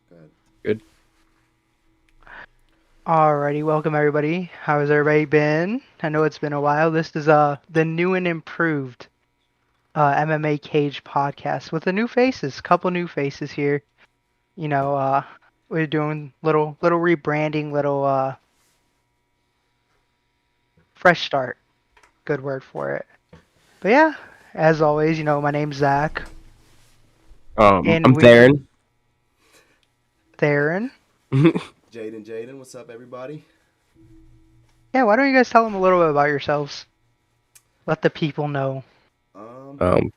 Good. Good. Alrighty, welcome everybody. How has everybody been? I know it's been a while. This is the new and improved MMA Cage podcast with the new faces, couple new faces here. You know, we're doing little rebranding, little fresh start. Good word for it. But yeah, as always, my name's Zack, and I'm we Theron. Theron. Jaydin, what's up, everybody? Yeah, why don't you guys tell them a little bit about yourselves? Let the people know. Um, um,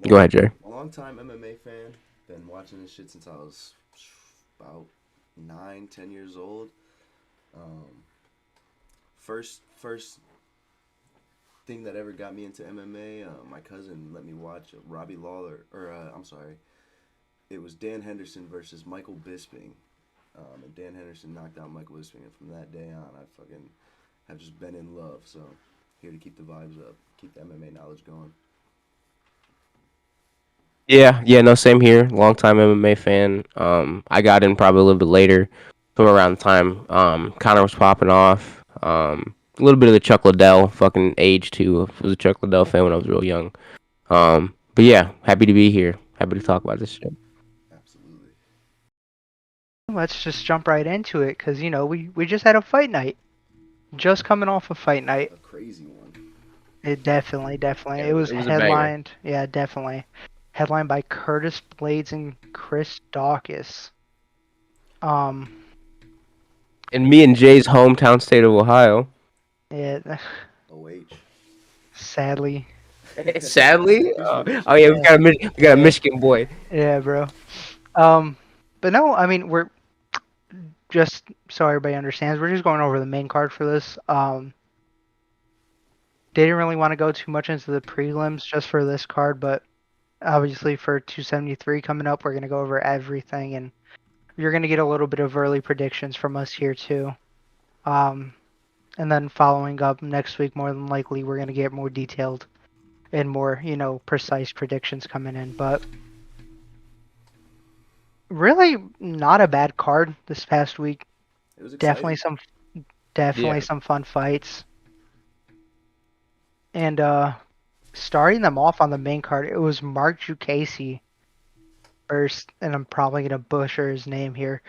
Go long, ahead, Jay. long time MMA fan. Been watching this shit since I was about 9, 10 years old. Um, first thing that ever got me into MMA, my cousin let me watch Robbie Lawler, or I'm sorry, it was Dan Henderson versus Michael Bisping. And Dan Henderson knocked out Michael Bisping, and from that day on, I fucking have just been in love. So here to keep the vibes up, keep the MMA knowledge going. Yeah, no, same here. Long time MMA fan. I got in probably a little bit later, from around the time Connor was popping off. A little bit of the Chuck Liddell fucking age too. I was a Chuck Liddell fan when I was real young. But yeah, happy to be here. Happy to talk about this shit. Absolutely. Let's just jump right into it, cause we just had a fight night. Just coming off a fight night. A crazy one. It definitely. Yeah, It was it was a banger. headlined. Yeah, definitely. Headlined by Curtis Blaydes and Chris Daukaus. Um, In me and Jay's hometown state of Ohio. yeah, OH. sadly. Sadly, Who's from oh yeah, Michigan? Yeah, we got a yeah, Michigan boy. yeah, bro. Um, but no, I mean we're just so everybody understands. We're just going over the main card for this. Didn't really want to go too much into the prelims just for this card, but obviously for 273 coming up, we're gonna go over everything, and you're gonna get a little bit of early predictions from us here too. Um, and then following up next week, more than likely, we're gonna get more detailed and more, precise predictions coming in. But really, not a bad card this past week. It was Definitely exciting. some, definitely Yeah, some fun fights. And starting them off on the main card, it was Mark Casey first, and I'm probably gonna butcher his name here,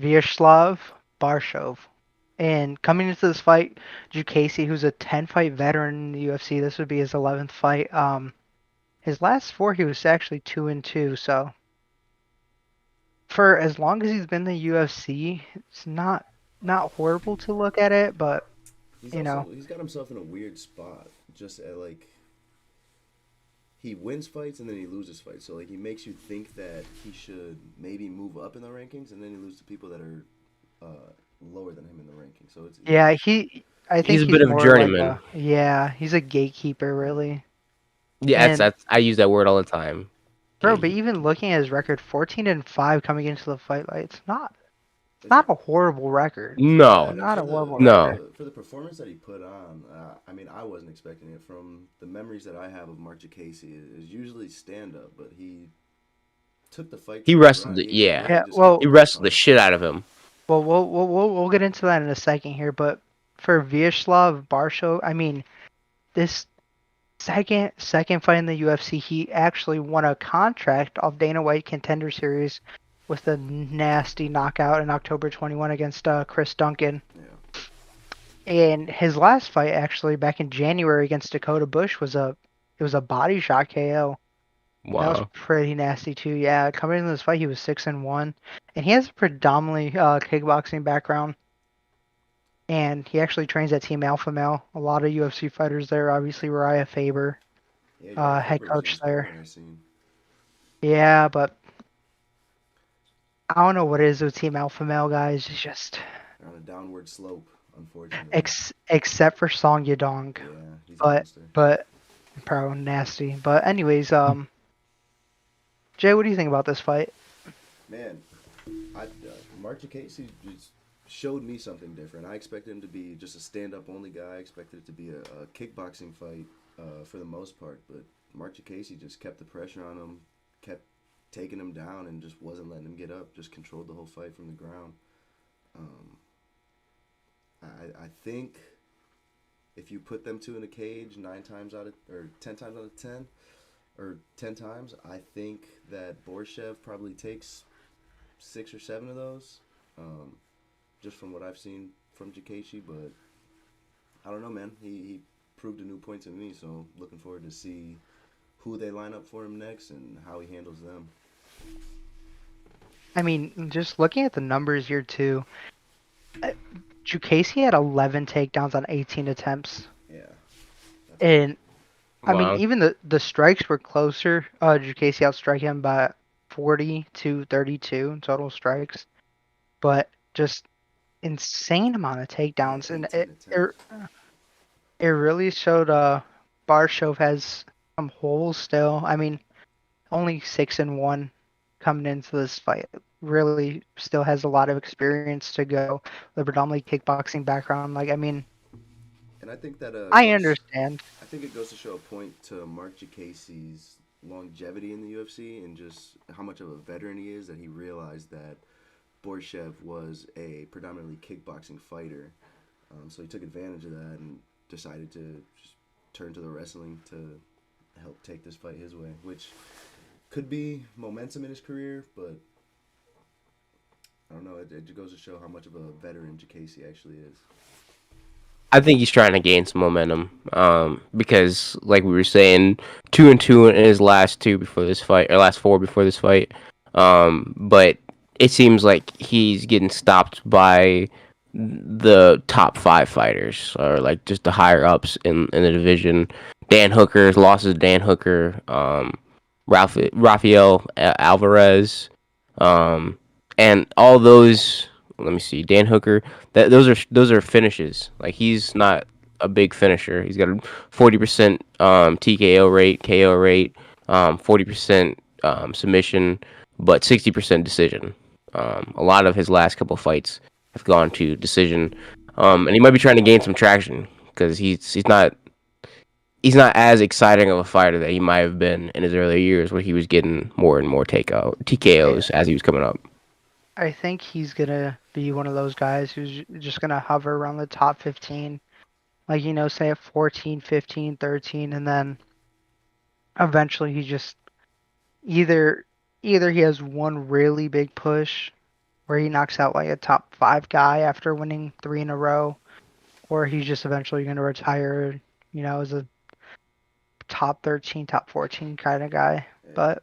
Vyacheslav Barshov. And coming into this fight, Casey, who's a 10-fight veteran in the UFC, this would be his 11th fight. His last four, he was actually 2-2. So for as long as he's been in the UFC, it's not horrible to look at it, but He's you also know, he's got himself in a weird spot. Just at, like, he wins fights and then he loses fights. So like he makes you think that he should maybe move up in the rankings, and then he loses to people that are lower than him in the rankings. So it's yeah, I he's think a bit he's of a more like journeyman. he's a gatekeeper really. Yeah, And I use that word all the time. bro, but Gatekeeper. even looking at his record, 14-5 coming into the fight, like it's it's not a horrible record. it's No, not Not a for the horrible for no. record. the for the performance that he put on. I mean, I wasn't expecting it from the memories that I have of Mark Casey. Is usually stand up, but he took the fight to He the wrestled ground. it. He Yeah, Yeah, really just kept he well, him in the wrestled the corner. shit out of him. we'll get into that in a second here, but for Vyacheslav Barsho, I mean, this second fight in the UFC, he actually won a contract off Dana White Contender Series with a nasty knockout in October 21 against Chris Duncan. Yeah, And his last fight, actually, back in January against Dakota Bush, it was a body shot KO. That was Wow. pretty nasty too. Yeah, coming into this fight, he was 6-1, and he has a predominantly kickboxing background. And he actually trains at Team Alpha Male. A lot of UFC fighters there. Obviously, Uriah Faber, yeah. Uriah head Faber was in coach his there. corner. I seen. Yeah, but I don't know what it is with Team Alpha Male guys. It's just They're on a downward slope, unfortunately. except for Song Yadong, Yeah, he's a but monster. but pro nasty. But anyways, Jay, what do you think about this fight? Man, Mark Casey just showed me something different. I expected him to be just a stand-up only guy. I expected it to be a kickboxing fight for the most part, but Mark Casey just kept the pressure on him, kept taking him down and just wasn't letting him get up. Just controlled the whole fight from the ground. Um, I think if you put them two in a cage 10 times out of 10, or 10 times, I think that Borshev probably takes 6 or 7 of those. Um, just from what I've seen from Jakashi, but I don't know, man. He proved a new point to me, so looking forward to see who they line up for him next and how he handles them. I mean, just looking at the numbers here too, Jukasey had 11 takedowns on 18 attempts, Yeah. and I mean, Wow. even the strikes were closer. Jukasey outstrike him by 40 to 32 total strikes, but just insane amount of Yeah, takedowns, and 18 attempts. it really showed Barshov has some holes still. I mean, only 6-1 coming into this fight. Really still has a lot of experience to go. The predominantly kickboxing background. Like, I mean, And I think that I goes. understand. I think it goes to show a point to Mark Jacasey's longevity in the UFC and just how much of a veteran he is, that he realized that Borshev was a predominantly kickboxing fighter. So he took advantage of that and decided to just turn to the wrestling to help take this fight his way, which could be momentum in his career, but I don't know. It goes to show how much of a veteran Jacasey actually is. I think he's trying to gain some momentum. Because like we were saying, 2-2 in his last two before this fight, or last four before this fight. But it seems like he's getting stopped by the top five fighters, or like just the higher ups in the division. Dan Hooker's losses. Dan Hooker, Rafael Alvarez, um, and all those. Let me see, Dan Hooker. Those are finishes. Like, he's not a big finisher. He's got a 40% TKO rate, KO rate, 40% submission, but 60% decision. A lot of his last couple fights have gone to decision, and he might be trying to gain some traction because he's not as exciting of a fighter that he might have been in his earlier years, where he was getting more and more I TKOs as he was coming up. I think he's gonna be one of those guys who's just gonna hover around the top 15, like, say at 14, 15, 13, and then eventually he just either either he has one really big push where he knocks out like a top 5 guy after winning 3 in a row, or he's just eventually going to retire, as a top 13, top 14 kind of guy. Yeah. But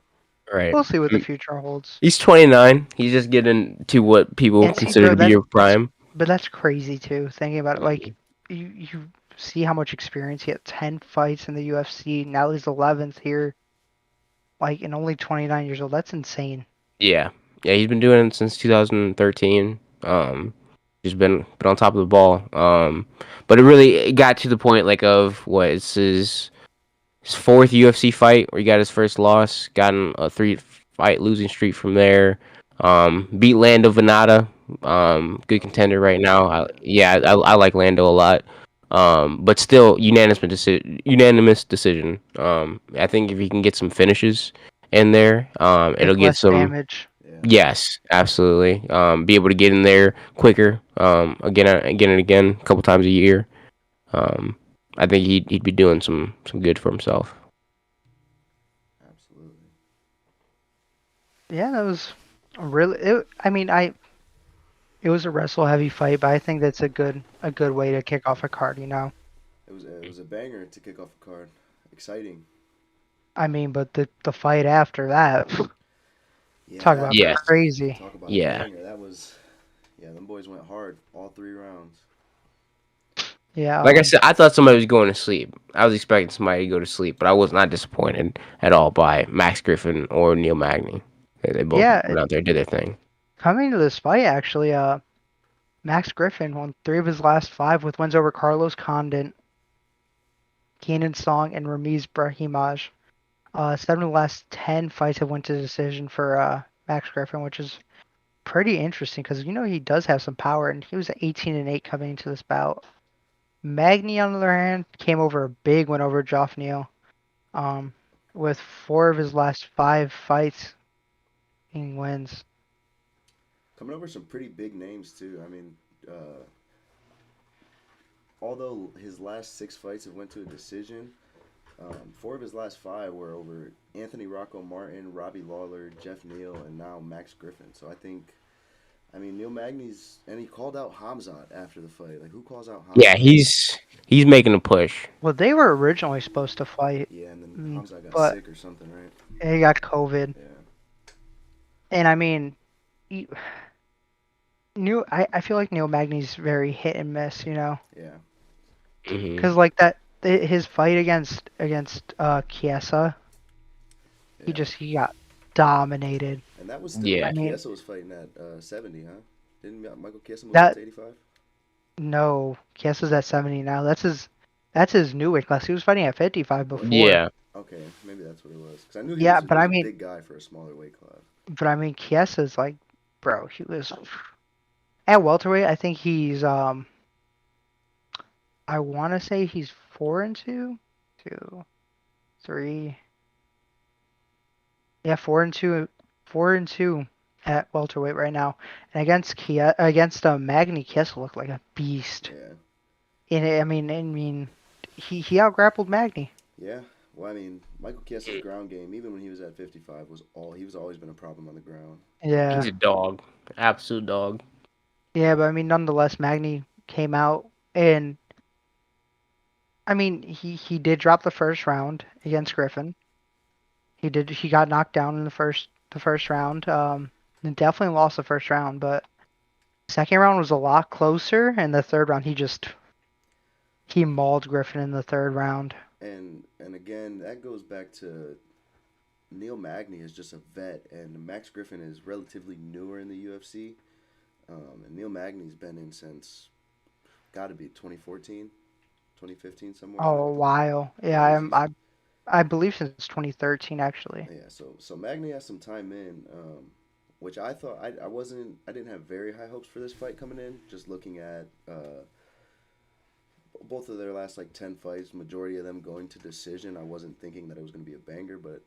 Right. we'll see what the future holds. He's 29. He's just getting to what people And see, consider bro, to be your prime. that's crazy too. Thinking about it, Mhm. like you see how much experience he had. 10 fights in the UFC. Now he's 11th here, like, and only 29 years old. That's insane. Yeah, yeah. He's been doing it since 2013. He's been on top of the ball. But it got to the point, like, of what, it's his fourth UFC fight where he got his first loss. Gotten a 3 fight losing streak from there. Beat Lando Venata. Good contender right now. I like Lando a lot. But still unanimous decision. I think if he can get some finishes in there, it'll Take get less some. damage. Yeah. Yes, absolutely. Be able to get in there quicker. Again and again, a couple times a year. Um, I think he'd be doing some good for himself. Absolutely. Yeah, that was really. I mean, it was a wrestle heavy fight, but I think that's a good way to kick off a card. It was a banger to kick off a card. Exciting. I mean, but the fight after that, Yeah, talk that about Yes. crazy. talk about a Yeah. banger. That was, yeah, them boys went hard all 3 rounds. Yeah, Like I said, I thought somebody was going to sleep. I was expecting somebody to go to sleep, but I was not disappointed at all by Max Griffin or Neil Magny. They both yeah. went out there and did their thing. Coming to this fight, actually, Max Griffin won 3 of his last 5 with wins over Carlos Condit, Keenan Song, and Ramiz Brahimaj. 7 of the last 10 fights have went to decision for Max Griffin, which is pretty interesting because he does have some power, and he was at 18-8 coming into this bout. Magny, on the other hand, came over a big win over Joff Neal, with 4 of his last 5 fights wins. Coming over some pretty big names too. I mean, although his last 6 fights have went to a decision, 4 of his last 5 were over Anthony Rocco Martin, Robbie Lawler, Jeff Neal, and now Max Griffin. So I think, I mean, Neil Magny's, and he called out Hamzat after the fight. Like, who calls out Hamzat? Yeah, he's making a push. Well, they were originally supposed to fight, Yeah, and then Hamzat got but sick or something, right? he got COVID. Yeah. And I mean, I feel like Neil Magny's very hit and miss, you know, Yeah. because like his fight against Chiesa, Yeah. he got dominated. And that was still Yeah. when I mean- Chiesa was fighting at 70, huh? Didn't Michael Chiesa move That- up to 85? No, Chiesa's at 70 now. That's his new weight class. He was fighting at 55 before. Yeah. Okay, maybe that's what it was. Because I knew he Yeah, was, but he was I a mean- big guy for a smaller weight class. But I mean, Chiesa's like, bro, he was at welterweight. I think he's I want to say he's 4-2, 2, 3. Yeah, 4-2, 4-2 at welterweight right now. And against Magny, Chiesa looked like a beast. Yeah. And I mean, he out grappled Magny. Yeah. Well, I mean, Michael Chiesa's ground game, even when he was at 55, he was always been a problem on the ground. Yeah. He's a dog. Absolute dog. Yeah, but I mean, nonetheless, Magny came out and I mean, he did drop the first round against Griffin. He got knocked down in the first round. And definitely lost the first round, but second round was a lot closer, and the third round he mauled Griffin in the third round. And again, that goes back to Neil Magny is just a vet, and Max Griffin is relatively newer in the UFC. And Neil Magny's been in since, got to be 2014, 2015 somewhere. Oh, a while. Yeah, I believe since 2013 actually. Yeah, so Magny has some time in, which I thought I didn't have very high hopes for this fight coming in. Just looking at both of their last like 10 fights, majority of them going to decision. I wasn't thinking that it was going to be a banger, but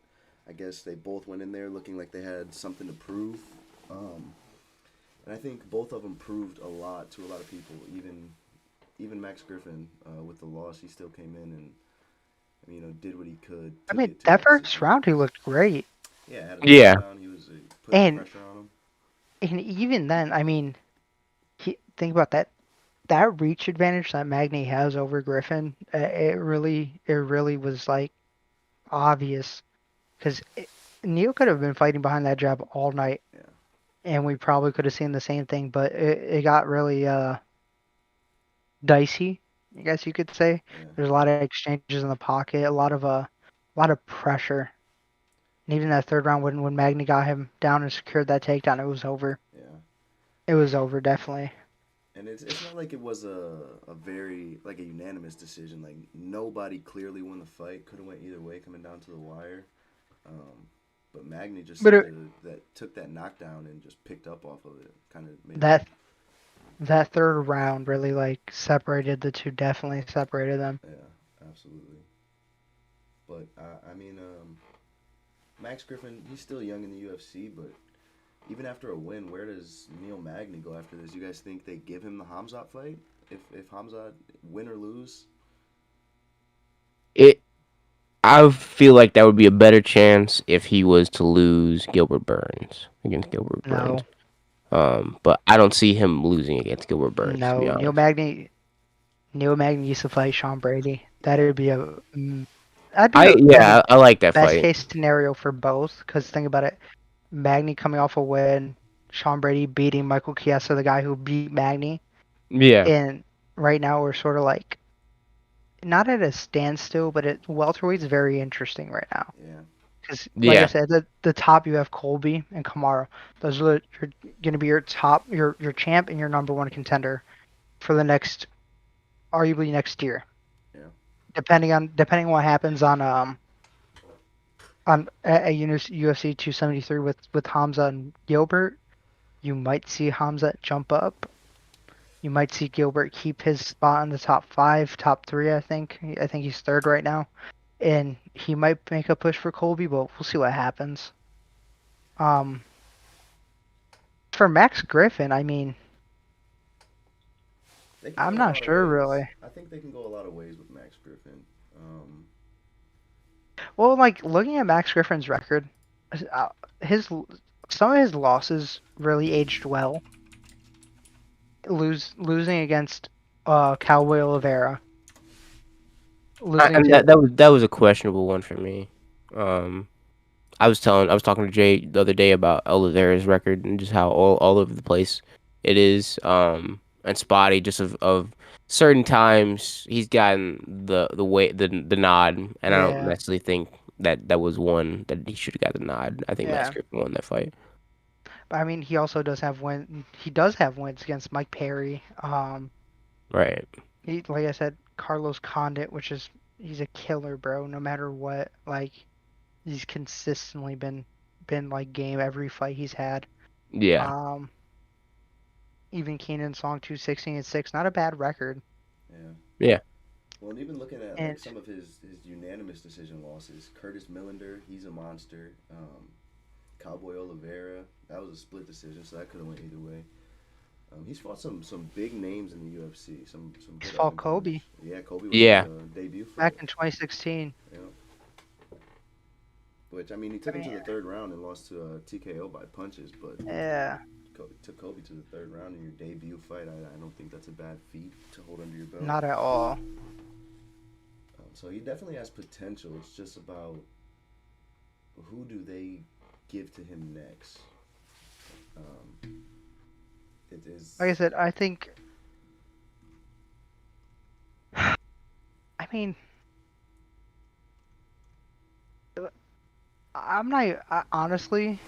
I guess they both went in there looking like they had something to prove. And I think both of them proved a lot to a lot of people. Even Max Griffin, with the loss, he still came in and did what he could. I mean, that first round he looked great. Yeah, had Yeah. down. He was putting pressure on him. And even then, I mean, think about that reach advantage that Magny has over Griffin. It really was like obvious because Neil could have been fighting behind that jab all night, Yeah. and we probably could have seen the same thing. But it got really dicey, I guess you could say. Yeah. There's a lot of exchanges in the pocket, a lot of pressure. And even that third round when Magny got him down and secured that takedown, it was over. Yeah. It was over, definitely. And it's not like it was a very like a unanimous decision. Like nobody clearly won the fight. Could have went either way coming down to the wire. But Magny just took that knockdown and just picked up off of it. Kind of made that third round really like separated the two. Definitely separated them. Yeah, absolutely. But I mean, Max Griffin, he's still young in the UFC, but even after a win, where does Neil Magny go after this? You guys think they give him the Hamzat fight? If Hamzat win or lose? I feel like that would be a better chance if he was to lose Gilbert Burns against Gilbert Burns. But I don't see him losing against Gilbert Burns. No, to be honest. Neil Magny used to fight Sean Brady. That'd be a I like that best fight. case scenario for both. Because think about it, Magny coming off a win, Sean Brady beating Michael Chiesa, the guy who beat Magny. Yeah. And right now we're sort of like not at a standstill, but welterweight's very interesting right now. Yeah. Because like Yeah. I said, the top you have Colby and Kamaru. Those are going to be your top, your champ and your number one contender for the arguably next year. Yeah. Depending on what happens on UFC 273 with Hamza and Gilbert, you might see Hamza jump up. You might see Gilbert keep his spot in the top 5, top 3. I think he's third right now, and he might make a push for Colby, but we'll see what happens. For Max Griffin, I mean, They can I'm go a not lot of sure ways. really. I think they can go a lot of ways with Max Griffin. Well, like looking at Max Griffin's record, uh, his some of his losses really aged well. Losing against Cowboy Oliveira, losing And to that was a questionable one for me. Um, I was talking to Jay the other day about Oliveira's record and just how all over the place it is. And spotty just of certain times he's gotten the nod, and I don't yeah, necessarily think that was one that he should have got the nod. I think Max yeah. Griffin won that fight. But I mean, he also does have win. He does have wins against Mike Perry. Right. He, like I said, Carlos Condit, which is he's a killer, bro. No matter what, like he's consistently been like game every fight he's had. Yeah. Um, even Keenan Song 216-6, not a bad record. Yeah. Yeah. Well, and even looking at like And some of his unanimous decision losses, Curtis Millender, he's a monster. Cowboy Oliveira, that was a split decision, so that could have went either way. He's fought some big names in the UFC, some he's good up fought and comers. Kobe Yeah, Kobe was his Yeah. debut back fight. in 2016. You know, which I mean, he I took him mean, to the third round and lost to TKO by punches, but yeah, took Kobe to the third round in your debut fight. I don't think that's a bad feat to hold under your belt. not at all. So he definitely has potential. It's just about who do they give to him next. Um, it is. Like I said, I think. I mean, I'm not. Honestly,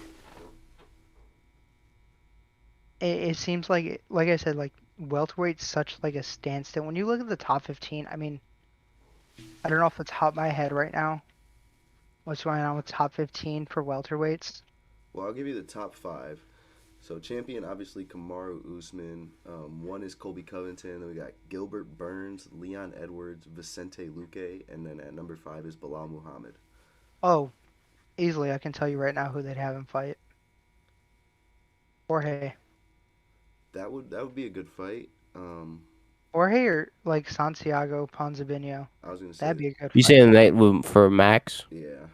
it seems like I said, like welterweight's such like a standstill. When you look at the top 15, I mean, I don't know off the top of my head right now what's going on with top 15 for welterweights. Well, I'll give you the top five. So champion, obviously Kamaru Usman. One is Colby Covington. Then we got Gilbert Burns, Leon Edwards, Vicente Luque, and then at number five is Bilal Muhammad. Oh, easily, I can tell you right now who they'd have him fight. Jorge. That would be a good fight. Jorge or like Santiago Ponzinibbio. I was gonna That'd say, be a good You fight. saying that for Max? yeah,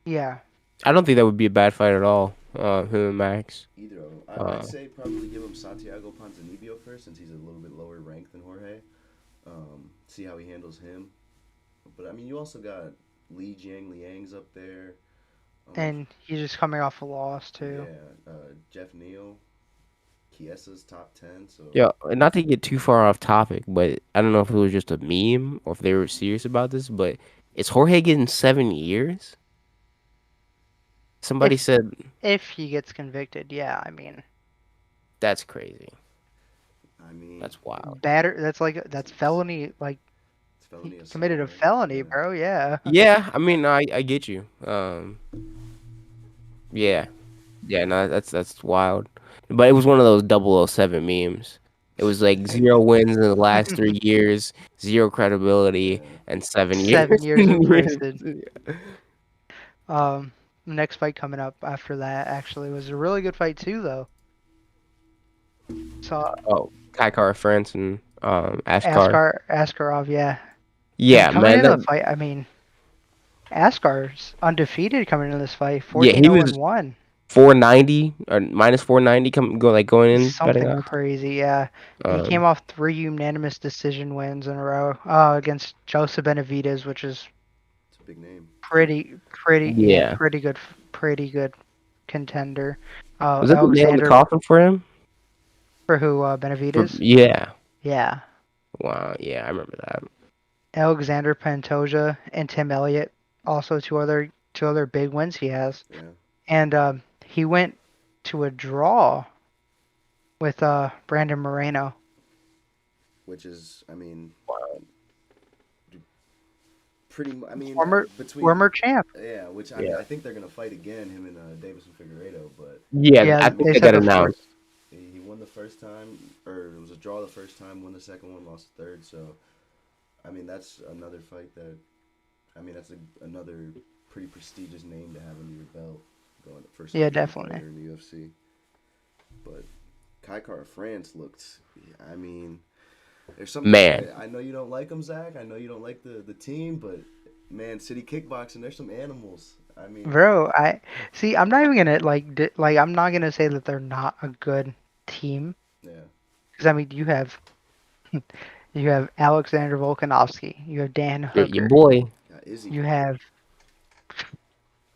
Yeah. I don't think that would be a bad fight at all. Him and Max. either of them. I'd Uh, say probably give him Santiago Ponzinibbio first, since he's a little bit lower ranked than Jorge. See how he handles him. But I mean, you also got Li Jiang Liang's up there. And he's just coming off a loss too. Yeah, Jeff Neal, Chiesa's top 10. So Yeah, not to get too far off topic, but I don't know if it was just a meme or if they were serious about this, but is Jorge getting 7 years? Somebody If said if he gets convicted, yeah, I mean, that's crazy. I mean, That's wild. that's felony, like it's he felony assault, committed a right? felony, Yeah. bro. Yeah. Yeah, I mean, I get you. Yeah, yeah, no, that's wild. But it was one of those 007 memes. It was like 0 wins in the last 3 years, zero credibility, Yeah. and 7 years. 7 years in prison. Next fight coming up after that actually was a really good fight too, though. So Oh, Kaikara France and Ashkar. Askarov, yeah. And Yeah, coming man. into the fight, I mean, Askar's undefeated coming into this fight, Yeah, 14 he 0 was and 1. 490 or minus 490 going in betting Something odds. crazy, yeah. He came Um, off 3 unanimous decision wins in a row against Joseph Benavidez, which is It's a big name. yeah. pretty good contender. Was that the nail in the Alexander coffin for him? for who Benavidez? Yeah. Yeah. Wow. Yeah, I remember that. Alexander Pantoja and Tim Elliott, also two other big wins he has. Yeah. And he went to a draw with Brandon Moreno. Which is, I mean, Wow. I mean, between. Former champ. Yeah, which Yeah. I think they're going to fight again, him and Davison Figueiredo, but Yeah, Yeah, I think they they said got the announced. he won the first time, or it was a draw the first time, won the second one, lost the third, so, I mean, that's another fight that, I mean, that's another pretty prestigious name to have under your belt, going first Yeah, African definitely. fighter in the UFC. but Kaikar France looked. I mean, there's some Man, guys. I know you don't like them, Zach. I know you don't like the team, but man, City Kickboxing, there's some animals. I mean, Bro, I see. I'm not even gonna like. I'm not gonna say that they're not a good team. yeah, Because I mean, you have Alexander Volkanovsky, you have Dan your Hooker, boy. got Izzy. you have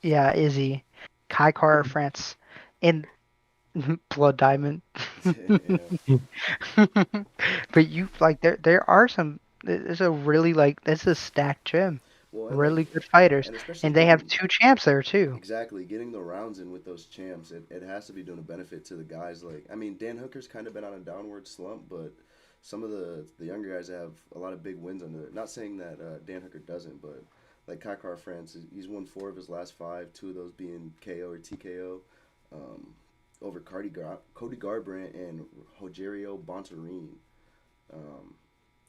Izzy, Kai Kara France, and Blood Diamond. Yeah. But you like there are some. There's a really like this is stacked gym, Well, really good fighters, and especially and they have getting 2 champs there too. exactly getting the rounds in with those champs, it has to be doing a benefit to the guys. Like, I mean, Dan Hooker's kind of been on a downward slump, but some of the younger guys have a lot of big wins under it. Not saying that Dan Hooker doesn't, but like Kaikar France, he's won 4 of his last 5, 2 of those being KO or TKO. Um, over Cody Garbrandt and Rogerio Bontorin. Um,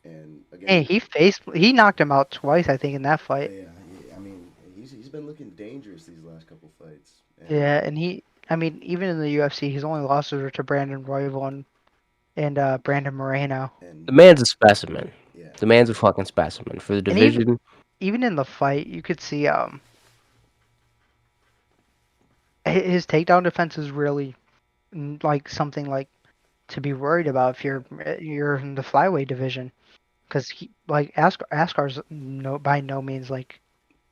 and Hey, again, he knocked him out twice, I think, in that fight. yeah, I mean, he's been looking dangerous these last couple fights. And Yeah, and I mean, even in the UFC, his only losses were to Brandon Royval and Brandon Moreno. and The man's a specimen. yeah, The man's a fucking specimen for the And division. even in the fight, you could see his takedown defense is really like something like to be worried about if you're in the flyweight division, because he like Askar's no by no means like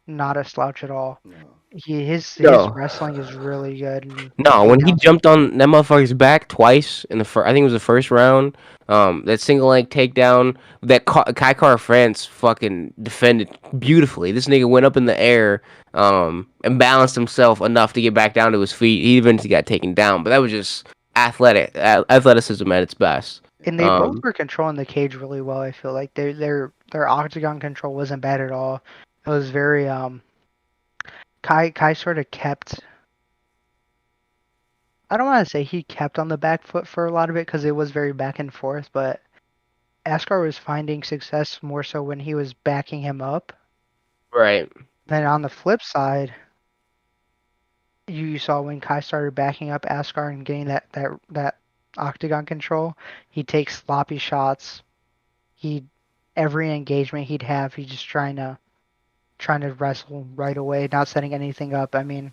not a slouch at all. no, His No, wrestling is really good and no. When he takedowns. jumped on that motherfucker's back twice in the first, I think it was the first round. That single leg takedown that Kaikar France fucking defended beautifully. This nigga went up in the air, and balanced himself enough to get back down to his feet. He eventually got taken down, but that was just athleticism at its best. And they both Um, were controlling the cage really well. I feel like their octagon control wasn't bad at all. It was very Kai sort of kept. I don't want to say he kept on the back foot for a lot of it because it was very back and forth, but Askar was finding success more so when he was backing him up. right, Then on the flip side, you saw when Kai started backing up Askar and getting that octagon control, he takes sloppy shots. He every engagement he'd have, he's just trying to wrestle right away, not setting anything up. I mean,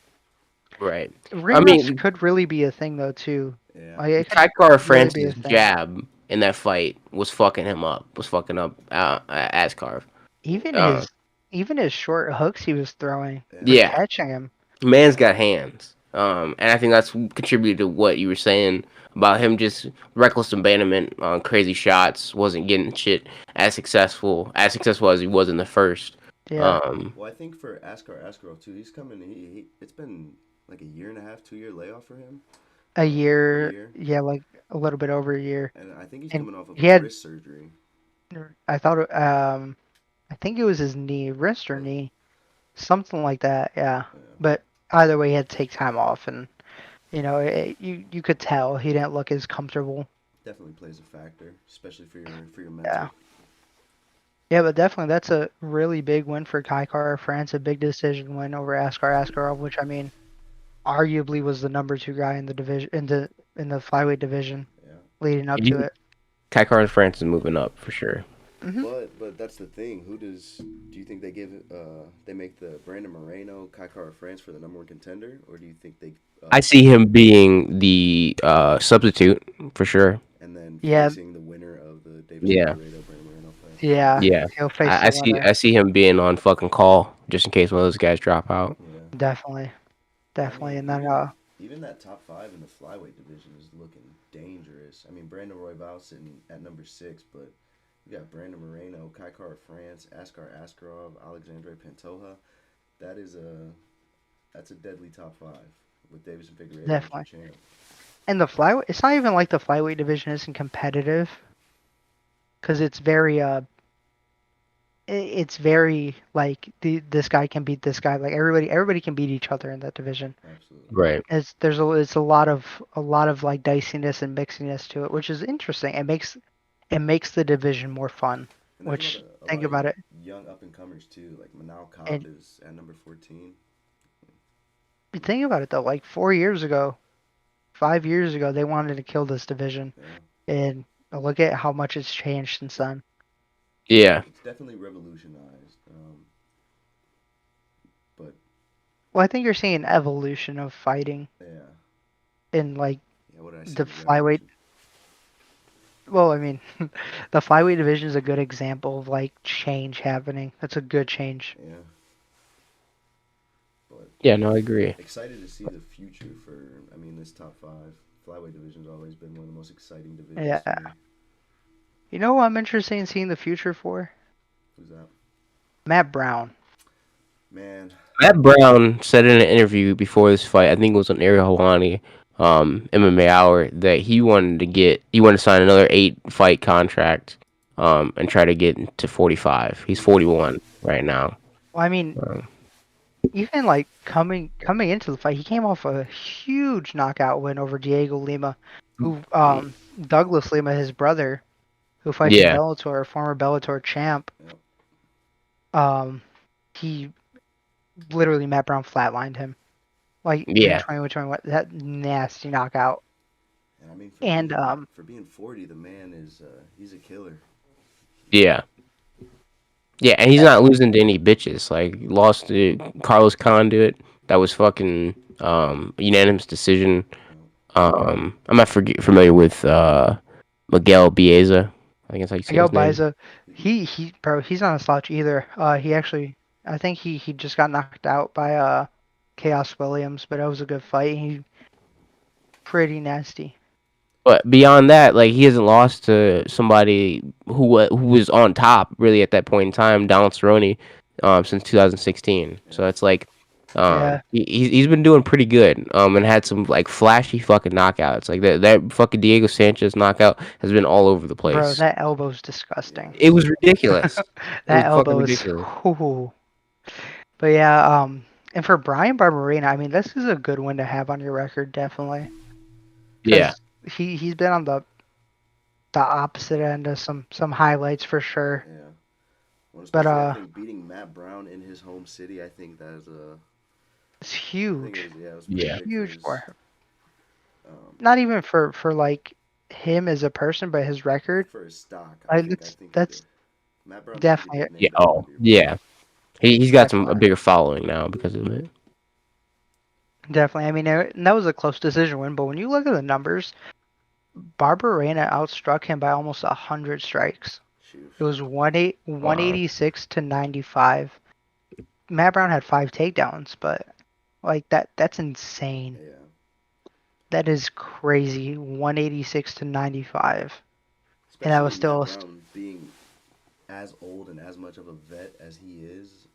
right. I ring rust mean, could really be a thing though too. yeah, Like it could Kaikar really be a France's thing. jab in that fight was fucking him up. Was fucking up Askarov. Even Uh, his short hooks he was throwing were yeah. yeah, catching him. man's got hands. And I think that's contributed to what you were saying about him just reckless abandonment on crazy shots, wasn't getting shit as successful as he was in the first. Yeah, Um, Well, I think for Askarov too, he's coming. He it's been like a year and a half, 2 year layoff for him. a A year. year, Yeah, like a little bit over a year. and I think he's And coming off of he a had. wrist surgery. I thought. I think it was his knee, wrist or Oh, knee, something like that. Yeah, yeah, but either way, he had to take time off, and you could tell he didn't look as comfortable. definitely plays a factor, especially for your Yeah. mental. Yeah, but definitely that's a really big win for Kaikar France, a big decision win over Askar Askarov, which I mean, arguably was the number 2 guy in the division in the flyweight division Yeah. leading up to it. Kaikar France is moving up for sure. Hmm. But that's the thing. Do you think they make the Brandon Moreno Kaikara France for the number 1 contender, or do you think they I see him being the substitute for sure. and then Yeah, facing the winner of the Davis Yeah. Figueiredo Brandon Moreno fight? yeah, Yeah, he'll face I the see. winner. I see him being on fucking call just in case one of those guys drop out. Yeah. Definitely, I mean, and then even that top 5 in the flyweight division is looking dangerous. I mean, Brandon Royval sitting at number 6, but you got Brandon Moreno, Kaikara France, Askar Askarov, Alexandre Pantoja. That's a deadly top 5 with Davis and Figueiredo as your definitely. champ. And the flyweight, it's not even like the flyweight division isn't competitive, because it's very it's very like this guy can beat this guy. Like everybody can beat each other in that division. Absolutely. Right. It's a lot of like diciness and mixiness to it, which is interesting. It makes the division more fun. And there's Which a think lot about of it, young up and comers too. Like Manal Cobb and is at number 14. think about it though. Like 4 years ago, 5 years ago, they wanted to kill this division, Yeah. and look at how much it's changed since then. Yeah. It's definitely revolutionized. But Well, I think you're seeing evolution of fighting yeah. in like Yeah. What did I say? the flyweight. Revolution. Well, I mean, the flyweight division is a good example of like change happening. That's a good change. Yeah. But Yeah, no, I agree. excited to see the future for. I mean, this top five flyweight division's always been one of the most exciting divisions Yeah. to me. You know who I'm interested in seeing the future for? Who's that? Matt Brown. Man. Matt Brown said in an interview before this fight, I think it was on Ariel Helwani, MMA Hour, that he wanted to sign another 8-fight contract, and try to get to 45. He's 41 right now. Well, I mean, even like coming into the fight, he came off a huge knockout win over Diego Lima, who Douglas Lima, his brother, who fights in Yeah. Bellator, former Bellator champ. Yep. He literally Matt Brown flatlined him, like Yeah. in 2021. That nasty knockout. And I mean, for being 40, the man is he's a killer. Yeah. Yeah, and he's not losing to any bitches. Like, lost to Carlos Condit. That was fucking unanimous decision. I'm not familiar with Miguel Bieza. I think that's how you say Miguel his name. Biza, he's not a slouch either. He actually, I think he just got knocked out by Chaos Williams, but it was a good fight. He pretty nasty. But beyond that, like, he hasn't lost to somebody who was on top really at that point in time, Donald Cerrone, since 2016. So it's like, Yeah. he's been doing pretty good, and had some like flashy fucking knockouts. Like that fucking Diego Sanchez knockout has been all over the place. Bro, that elbow's disgusting. It was ridiculous. That It was fucking elbow is. ridiculous. Ooh. But yeah, and for Brian Barberena, I mean, this is a good one to have on your record, definitely. 'Cause Yeah. he's been on the opposite end of some highlights for sure. Yeah. Well, But, I think beating Matt Brown in his home city, I think that is It's I think huge. it was Yeah. pretty big Huge for his, him. not Not even for like him as a person, but his record. for his stock. I I think that's Matt Brown definitely needed to Yeah. get named Oh, up here. yeah. He's got a Definitely. bigger following now because of it. Definitely. I mean, and that was a close decision win, but when you look at the numbers, Barberena outstruck him by almost 100 strikes. Shoot. It was 186 to 95. Matt Brown had 5 takedowns, but like that's insane. Yeah. That is crazy. 186 to 95. And that was Especially still Matt Brown being as old and as much of a vet as he is.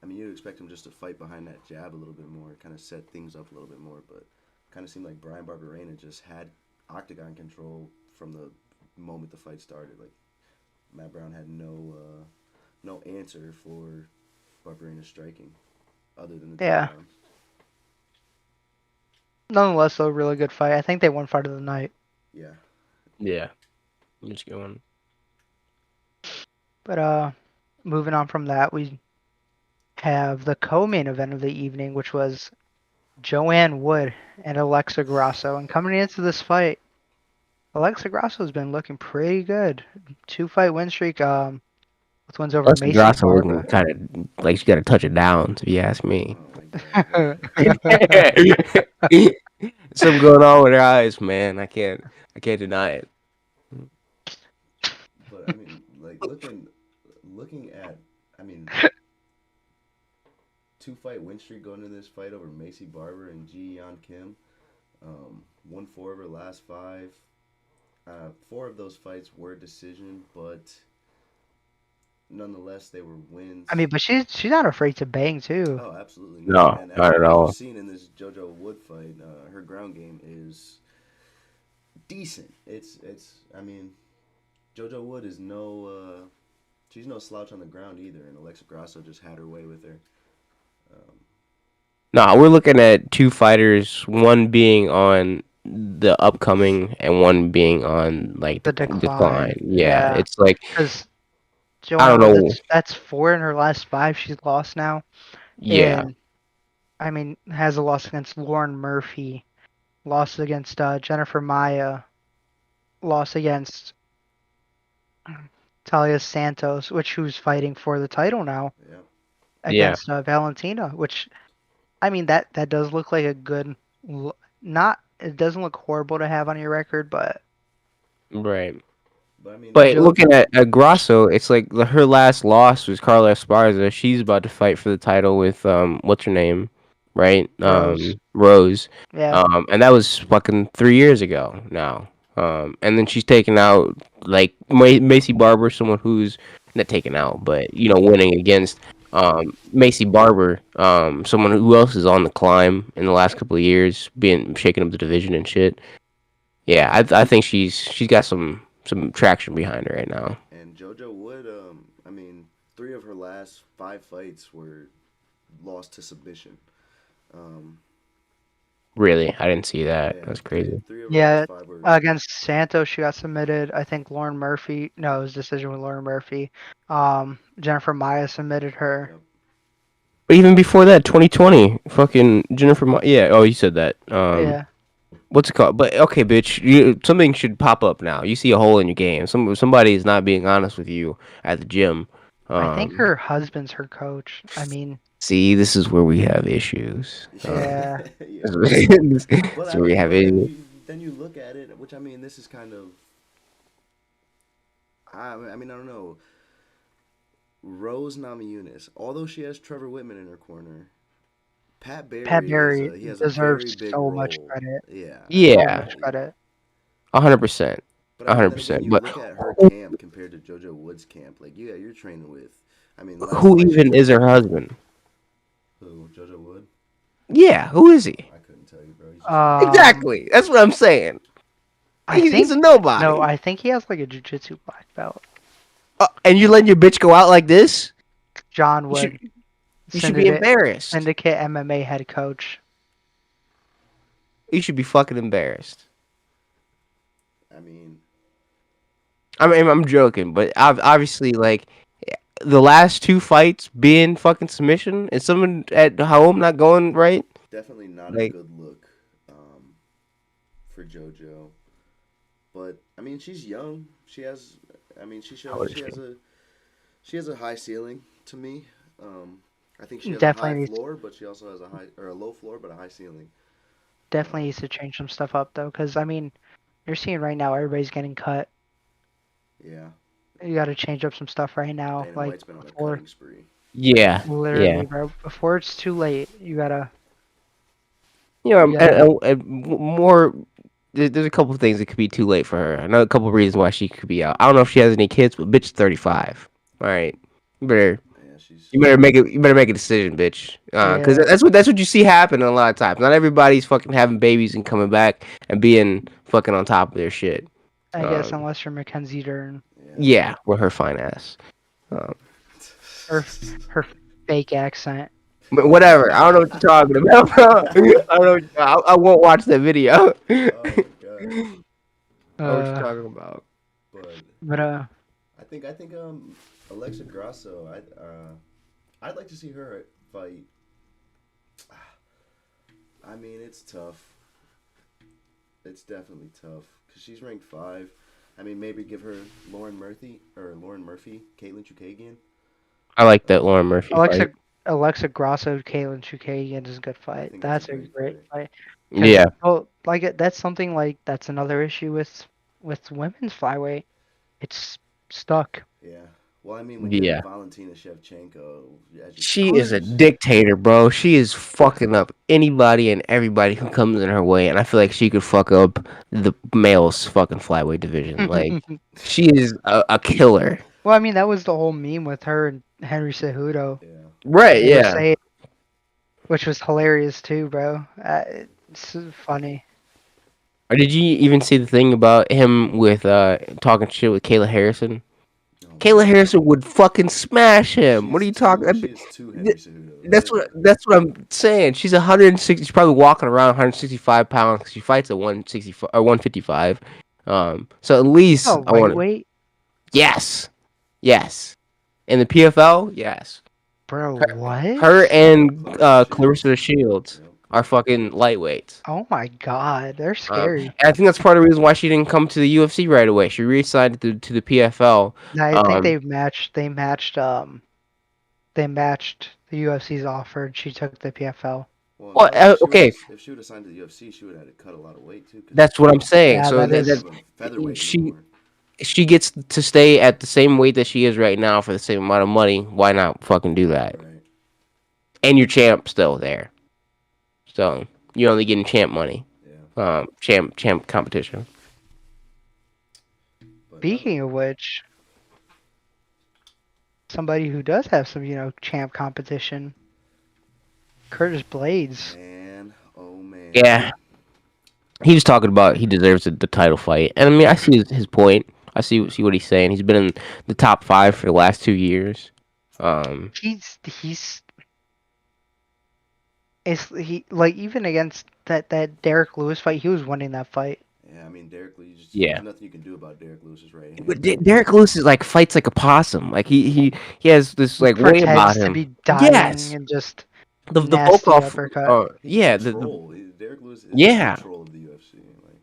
I mean, you'd expect him just to fight behind that jab a little bit more, kind of set things up a little bit more, but kind of seemed like Brian Barberena just had octagon control from the moment the fight started. Like, Matt Brown had no answer for Barberena's striking, other than the Yeah. takedowns. Nonetheless, though, a really good fight. I think they won fight of the night. Yeah. Yeah. It's going. But moving on from that, we have the co-main event of the evening, which was Joanne Wood and Alexa Grosso. And coming into this fight, Alexa Grosso has been looking pretty good. 2-fight win streak. With wins over Alexa Macy Grosso Barber. looking kind of like she got to touch it down, if you ask me. Oh my God. Something going on with her eyes, man. I can't deny it. But I mean, like looking at, I mean, 2-fight win streak going into this fight over Macy Barber and Ji Yeon Kim. Won 4 of her last 5. 4 of those fights were decision, but nonetheless they were wins. I mean, but she's not afraid to bang too. Oh, absolutely No, and not at as all. we've seen in this JoJo Wood fight, her ground game is decent. It's. I mean, JoJo Wood is she's no slouch on the ground either, and Alexa Grasso just had her way with her. No, we're looking at 2 fighters, one being on the upcoming and one being on like The decline. Yeah, Yeah. it's like Because I don't know. That's 4 in her last 5 she's lost now. Yeah, And, I mean, has a loss against Lauren Murphy lost against Jennifer Maia, lost against Talia Santos, who's fighting for the title now Yeah. Yeah. against Valentina, which I mean that does look like a good, not it doesn't look horrible to have on your record, but Right. But I mean, But Joe, looking at Grosso, it's like her last loss was Carla Esparza. She's about to fight for the title with what's her name, right? Rose, Rose. yeah, And that was fucking 3 years ago now. And then she's taken out like Macy Barber, someone who's not taken out, but winning against Macy Barber, someone who else is on the climb in the last couple of years, being shaking up the division and shit. Yeah, I think she's got some traction behind her right now. and JoJo Wood, I mean, 3 of her last 5 fights were lost to submission. Um, Really, I didn't see that. yeah, That's three, crazy. three of her yeah. last 5 were. Against Santos, she got submitted. I think Lauren Murphy. No, it was decision with Lauren Murphy. Jennifer Maia submitted her. Yep. But even before that, 2020, fucking Jennifer. Yeah. Oh, you said that. Yeah, What's it called? But okay, bitch. Something should pop up now. You see a hole in your game. Somebody is not being honest with you at the gym. I think her husband's her coach. I mean, See, this is where we have issues. Yeah. Yeah. This But is I where we mean, have but issues. then you look at it, which I mean, this is kind of. I mean, I don't know. Rose Namajunas, although she has Trevor Whitman in her corner, Pat Barry, he has a very deserves big so role. much credit. Yeah. So Yeah, much credit. 100%, But I mean, then again, 100%. you But look at her camp compared to JoJo Wood's camp. Like, yeah, you're training with. I mean, last who fight she even was is her with- husband? Who? JoJo Wood? Yeah, who is he? I couldn't tell you, bro. He's just Exactly. That's what I'm saying. I think He's a nobody. no, I think he has like a jiu-jitsu black belt. And you letting your bitch go out like this? John You Wood, should be embarrassed. Syndicate MMA head coach. You should be fucking embarrassed. I mean, I'm joking, but obviously, like, the last 2 fights being fucking submission, and someone at home not going right. definitely not a Like- good look for JoJo. But I mean, she's young. She has. I mean, she How old shows is she has a high ceiling to me. I think she has Definitely a high needs- floor, but she also has a low floor, but a high ceiling. Definitely needs to change some stuff up though, because I mean, you're seeing right now everybody's getting cut. Yeah. You got to change up some stuff right now, Dana like White's been on a before, cutting spree. Yeah, literally, yeah. bro. Before it's too late, you gotta. And more. There's a couple of things that could be too late for her. I know a couple of reasons why she could be out. I don't know if she has any kids, but bitch, is 35. All right, you better Yeah, You better make a decision, bitch. Because Yeah. that's what you see happen a lot of times. Not everybody's fucking having babies and coming back and being fucking on top of their shit. I guess Um, unless you're Mackenzie Dern, Yeah, with her fine ass. her her fake accent. But whatever. I don't know what you're talking about, bro. I don't know. I won't watch that video. Oh my god. I know what you're talking about. But But I think Alexa Grosso. I'd like to see her fight. I mean, it's tough. It's definitely tough because she's ranked 5. I mean, maybe give her Lauren Murphy, Caitlin Chukagian. I like that Lauren Murphy fight. Alexa Grosso, Caitlin Chukagian is a good I fight. think That's that's a a great great fight. Yeah. Well, like that's something like that's another issue with women's flyweight. It's stuck. Yeah. Well, I mean, when you Yeah. have Valentina Shevchenko, as your She is a coach, dictator, bro. She is fucking up anybody and everybody who comes in her way, and I feel like she could fuck up the males fucking flyweight division. Like, she is a killer. Well, I mean that was the whole meme with her and Henry Cejudo. Yeah. Right? They were Yeah. saying- which was hilarious too, bro. It's funny. Or did you even see the thing about him with talking shit with Kayla Harrison? No, Kayla Harrison would fucking smash him. What are you talking? She is too Henry Cejudo. That's what I'm saying. She's 160. She's probably walking around 165 pounds. She fights at 165 or 155. So at least Oh, I want. lightweight, Yes. In the PFL, yes. bro. What? Her and Clarissa Shields. are fucking lightweights. Oh my god, they're scary. And I think that's part of the reason why she didn't come to the UFC right away. She re-signed to the PFL. I think Um, they matched the UFC's offer and she took the PFL. Well, well, no, if she would okay, have signed to the UFC, she would have had to cut a lot of weight too, because that's what I'm saying. Yeah, So that she doesn't is have a featherweight she anymore. she gets to stay at the same weight that she is right now for the same amount of money. Why not fucking do that? Right. And your champ still there, so you're only getting champ money, Yeah. champ competition. But no. speaking of which, somebody who does have some, champ competition, Curtis Blaydes. Man, oh man. Yeah, he was talking about he deserves the title fight, and I mean I see his point. I see what he's saying. He's been in the top 5 for the last 2 years. Um, He's it's he like even against that Derek Lewis fight, he was winning that fight. Yeah, I mean Derek Lewis. Yeah. There's nothing you can do about Derek Lewis's right hand. But Derek Lewis is like fights like a possum. Like he has this He like way about pretends to him. be dying Yes, and just the nasty Volkov. uppercut. He's Yeah, control. Derek Lewis is yeah, control of the UFC. Like,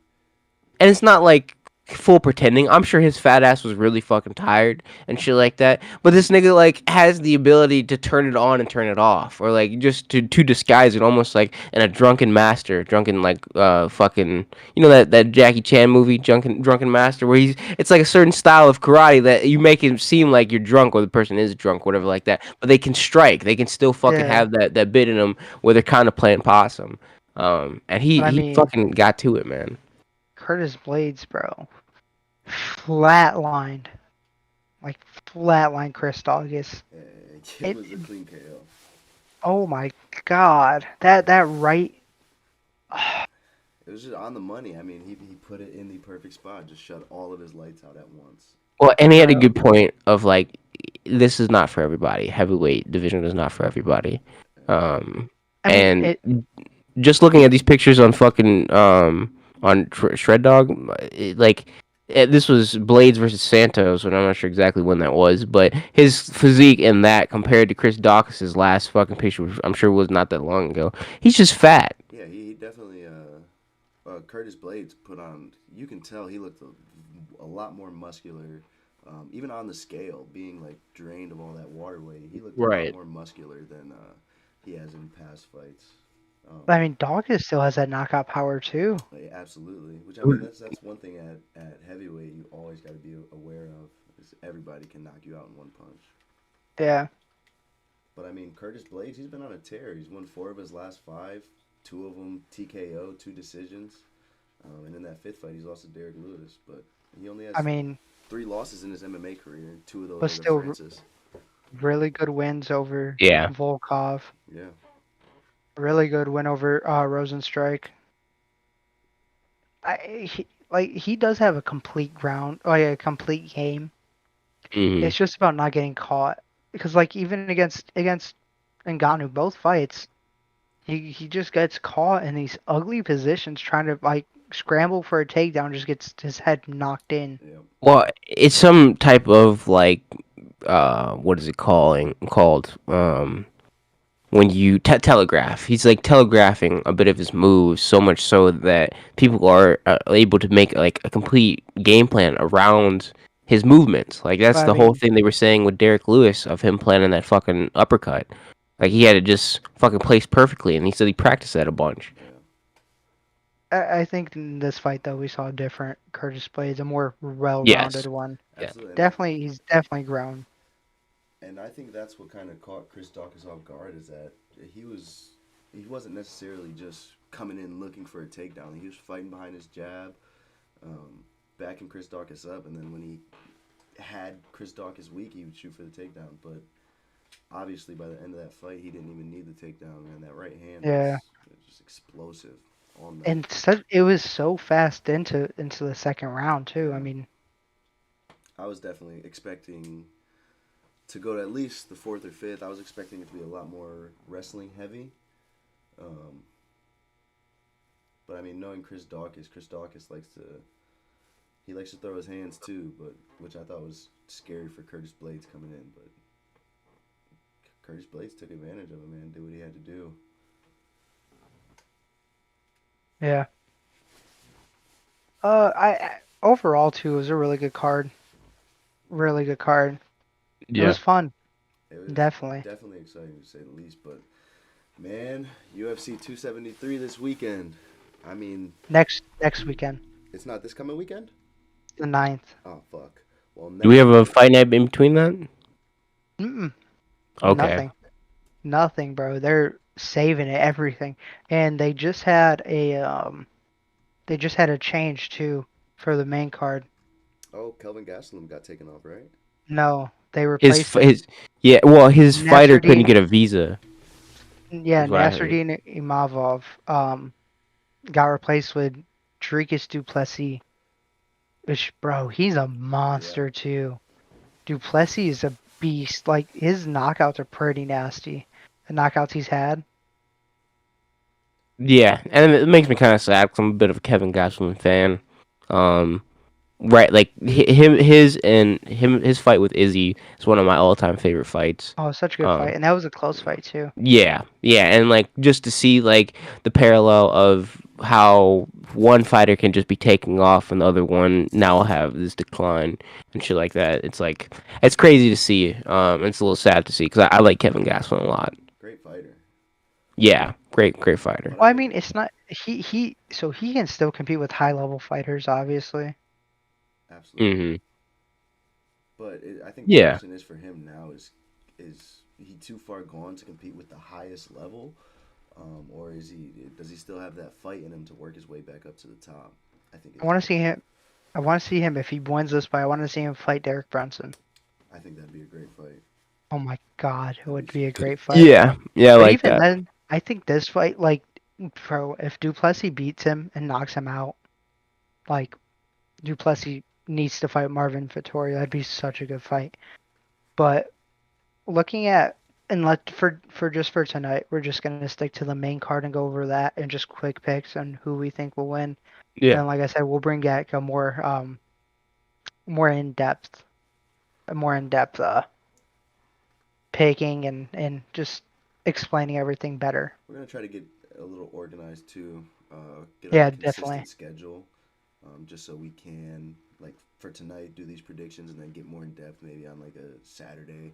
and it's not like full pretending. I'm sure his fat ass was really fucking tired and shit like that. But this nigga like has the ability to turn it on and turn it off, or like just to disguise it, almost like in a drunken master, drunken like fucking that Jackie Chan movie, drunken master, where it's like a certain style of karate that you make it seem like you're drunk or the person is drunk, whatever like that. But they can strike. They can still fucking Yeah, have that bit in them where they're kind of playing possum. And but I he mean, fucking got to it, man. Curtis Blades, bro, flatlined, like flatlined Chris Daukaus. it It, was a clean KO. oh my god, that right. It was just on the money. I mean, he put it in the perfect spot. Just shut all of his lights out at once. Well, and he had a Bro, good point of like, this is not for everybody. Heavyweight division is not for everybody. Um, I mean and it. just looking at these pictures on fucking on Shred Dog, this was Blaydes versus Santos, and I'm not sure exactly when that was, but his physique in that compared to Chris Dawkins' last fucking picture, which I'm sure was not that long ago. He's just fat. Yeah, he definitely. Curtis Blaydes put on. You can tell he looked a lot more muscular. Even on the scale, being like drained of all that water weight, he looked a lot Right. more muscular than he has in past fights. I mean, Daukaus still has that knockout power too. Like, absolutely. Which I mean, that's one thing at heavyweight you always got to be aware of. Is everybody can knock you out in one punch. Yeah. But I mean, Curtis Blaydes, he's been on a tear. He's won 4 of his last 5, 2 of them TKO, 2 decisions. And in that 5th fight, he's lost to Derek Lewis. But he only has I mean, 3 losses in his MMA career. 2 of those but are to still Francis. really good wins over Yeah. Volkov. Yeah. Really good win over Rosenstrike. He does have a complete a complete game. Hmm. It's just about not getting caught. Because like even against Ngannou, both fights, he just gets caught in these ugly positions trying to like scramble for a takedown, just gets his head knocked in. Yeah. Well, it's some type of like, what is it called? When you telegraph, he's like telegraphing a bit of his moves so much so that people are able to make like a complete game plan around his movements. Like that's But I the whole mean, thing they were saying with Derek Lewis of him planning that fucking uppercut. Like he had it just fucking placed perfectly, and he said he practiced that a bunch. I think in this fight though we saw a different Curtis Blades, a more well-rounded Yes. one. Yeah. Absolutely. Definitely, he's definitely grown. And I think that's what kind of caught Chris Daukaus off guard is that he wasn't necessarily just coming in looking for a takedown. He was fighting behind his jab, backing Chris Daukaus up, and then when he had Chris Daukaus weak, he would shoot for the takedown. But obviously, by the end of that fight, he didn't even need the takedown, man. That right hand was just explosive all night. And it was so fast into the second round too. I mean, I was definitely expecting to go to at least the 4th or 5th. I was expecting it to be a lot more wrestling heavy. But I mean, knowing Chris Daukaus likes to throw his hands too, but which I thought was scary for Curtis Blaydes coming in. But Curtis Blaydes took advantage of it, man. Did what he had to do. Yeah. Overall too, it was a really good card. Really good card. It Yeah. was fun. It was Definitely. definitely exciting to say the least. But man, UFC 273 this weekend. I mean, Next weekend, it's not this coming weekend. the 9th. Oh fuck. Well, Do we next have a weekend. fight night in between that? Mm-mm, Okay. nothing, bro. They're saving it, everything, and they just had a change too for the main card. Oh, Kelvin Gastelum got taken off, right? No, they His replaced f- him. his yeah. Well, his fighter couldn't Nasruddin, get a visa. yeah, Is what I heard. Nasruddin Imavov got replaced with Dricus Duplessis, which, bro, he's a Yeah. monster too. Duplessis is a beast. Like, his knockouts are pretty nasty. The knockouts he's had. Yeah, and it makes me kind of sad because I'm a bit of a Kevin Gastelum fan. Um, right, like his fight with Izzy is one of my all-time favorite fights. Oh, such a good Um, fight. And that was a close fight too. yeah, and like just to see like the parallel of how one fighter can just be taking off and the other one now will have this decline and shit like that. It's like it's crazy to see. It's a little sad to see because I like Kevin Gastelum a lot. Great fighter. Yeah, great fighter. But Well, I I mean, mean, it's not so he can still compete with high level fighters, obviously. absolutely. Hmm. But I think the Yeah. question is for him now is he too far gone to compete with the highest level, or does he still have that fight in him to work his way back up to the top? I think I it's. want to see him. I want to see him if he wins this fight. I want to see him fight Derek Brunson. I think that'd be a great fight. Oh my God, it That'd would be be a sweet. great fight. Yeah, I But like even that. then, I think this fight, like, bro, if Duplessis beats him and knocks him out, like, Duplessis needs to fight Marvin Vettori. That'd be such a good fight. But looking at and let for just for tonight, we're just gonna stick to the main card and go over that and just quick picks on who we think will win. Yeah. And like I said, we'll bring back a more in depth, a more in depth picking and just explaining everything better. We're gonna try to get a little organized too. Get on a Yeah, definitely. consistent schedule, just so we can like for tonight do these predictions and then get more in depth maybe on like a Saturday,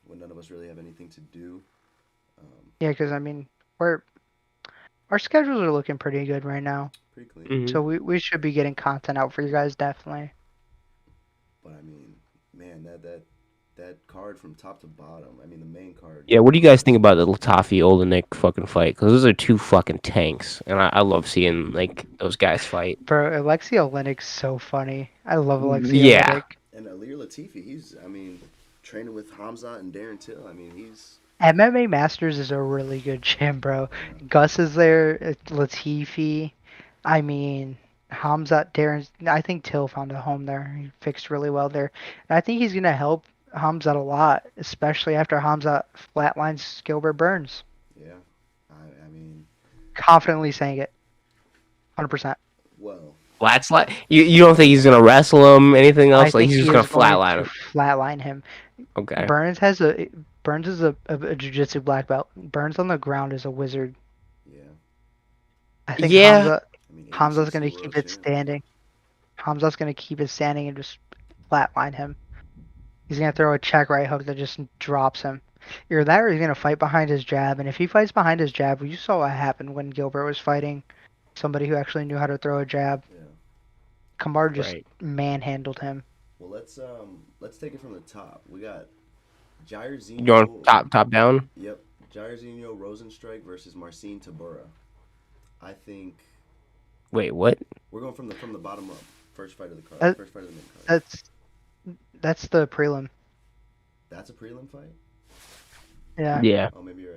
when none of us really have anything to do. Um, Yeah, because I mean, we're our schedules are looking pretty good right now, Pretty clean. Hmm. so we should be getting content out for you guys definitely. But I mean, man, that card from top to bottom. I mean, the main card. Yeah, what do you guys think about the Latafi Olenek fucking fight? Because those are two fucking tanks, and I love seeing like those guys fight. Bro, Alexei Olenek's so funny. I love Alexei Yeah, Olenek. And Alir Latifi, I mean, training with Hamza and Darren Till. I mean, he's MMA Masters is a really good gym, bro. Gus is there, Latifi. I mean, Hamza, Darren. I think Till found a home there. He fixed really well there. And I think he's gonna help Hamza a lot, especially after Hamza flatlines Gilbert Burns. yeah. I mean, Confidently saying it, 100%. well, Flats like you don't think he's gonna wrestle him? Anything I else? Like think he's he just gonna is going flatline to him? flatline him. Okay. Burns is a jiu-jitsu black belt. Burns on the ground is a wizard. yeah. I think Yeah. I mean, Hamza's ADCC gonna world keep it champ. standing. Hamza's gonna keep it standing and just flatline him. He's gonna throw a check right hook that just drops him. Either that or he's gonna fight behind his jab. And if he fights behind his jab, you saw what happened when Gilbert was fighting somebody who actually knew how to throw a jab. Yeah. Kamar just Right. manhandled him. Well, let's take it from the top. We got You want Jairzinho. top down? Yep, Jairzinho Rosenstrike versus Marcin Tabora. I think Wait, what? we're going from the bottom up. First fight of the card. That, First fight of the main card. that's the prelim. That's a prelim fight. Yeah. Yeah. Oh, maybe you're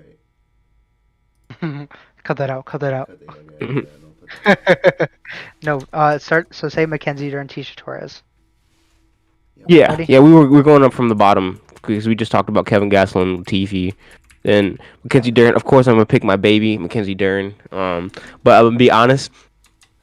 right. Cut that out. Cut that out. Cut the okay, yeah, don't put that. No. Start. So say Mackenzie during Tisha Torres. Yep. Yeah, Ready? yeah. We're going up from the bottom because we just talked about Kevin Gastelum and Latifi. Then Mackenzie Dern. Of course, I'm gonna pick my baby, Mackenzie Dern. But I'm gonna be honest.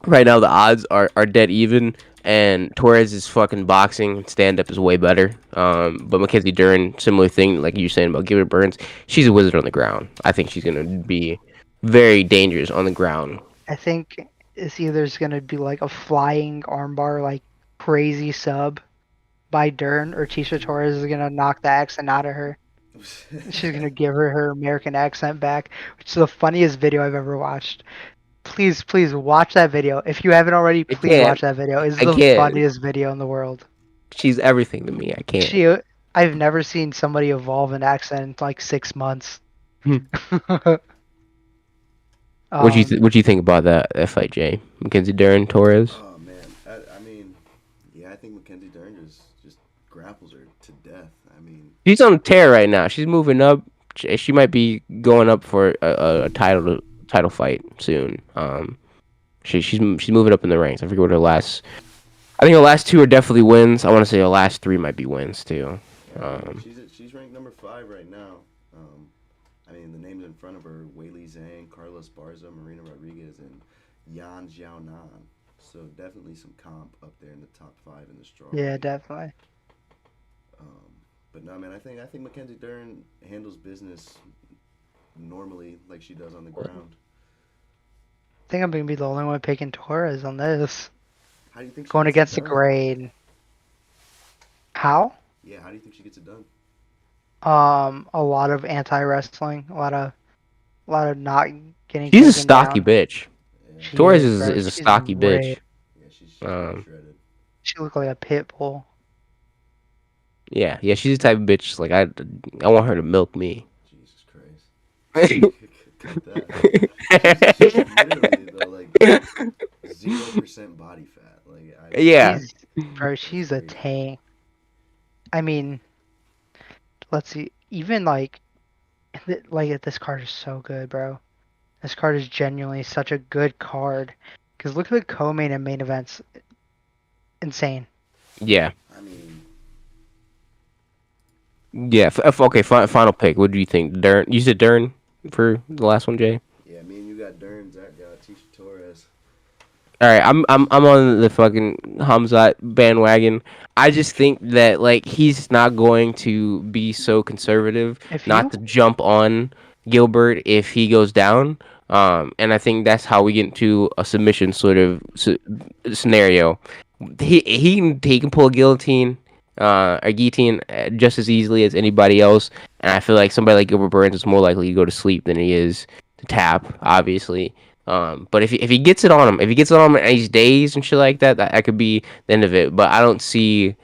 Right now, the odds are dead even, and Torres' fucking boxing stand up is way better. But Mackenzie Dern, similar thing, like you were saying about Gilbert Burns, she's a wizard on the ground. I think she's gonna be very dangerous on the ground. I think it's either gonna be like a flying armbar, like crazy sub by Dern, or Tisha Torres is gonna knock the accent out of her. She's gonna give her American accent back, which is the funniest video I've ever watched. Please, please watch that video. If you haven't already, I please can't. watch that video. It's I the can't. funniest video in the world. She's everything to me. I can't. I've never seen somebody evolve an accent in like 6 months. What you think about that fight, Jay? Mackenzie Dern Torres. Oh man, I mean, yeah, I think Mackenzie Dern just grapples her to death. I mean, She's on a tear right now. She's moving up. She might be going up for a title fight soon. She's moving up in the ranks. I forget what her last. I think her last two are definitely wins. I want to say her last three might be wins too. she's ranked number 5 right now. I mean, the names in front of her: Weili Zhang, Carlos Barza, Marina Rodriguez, and Yan Xiaonan. So definitely some comp up there in the top 5 in the straw. Yeah, definitely. But no, man, I think Mackenzie Dern handles business normally, like she does on the ground. I think I'm gonna be the only one picking Torres on this. How do you think she Going gets against it the done? grade. How? Yeah, how do you think she gets it done? A lot of anti-wrestling, a lot of not getting She's a taken stocky down. bitch. Yeah, She Torres is, bro. is a She's stocky bitch. ripped. yeah, she's pretty shredded. She looked like a pit bull. Yeah. She's the type of bitch like I want her to milk me. Jesus Christ. Cut that. She's literally though like 0% body fat. Like Yeah. She's a crazy. tank. I mean, let's see. Even like this card is so good, bro. This card is genuinely such a good card. Because look at the co-main and main events. Insane. Yeah. I mean, Yeah. Okay. Final pick. What do you think? Dern. You said Dern for the last one, Jay. yeah, me and you got Dern, Zack got Tisha Torres. All right, I'm on the fucking Hamzat bandwagon. I just think that like he's not going to be so conservative If not you to jump on Gilbert if he goes down. And I think that's how we get into a submission sort of scenario. He can pull a guillotine, a guillotine just as easily as anybody else. And I feel like somebody like Gilbert Burns is more likely to go to sleep than he is to tap, obviously. But if he gets it on him, if he gets it on him and he's dazed and shit like that could be the end of it. But I don't see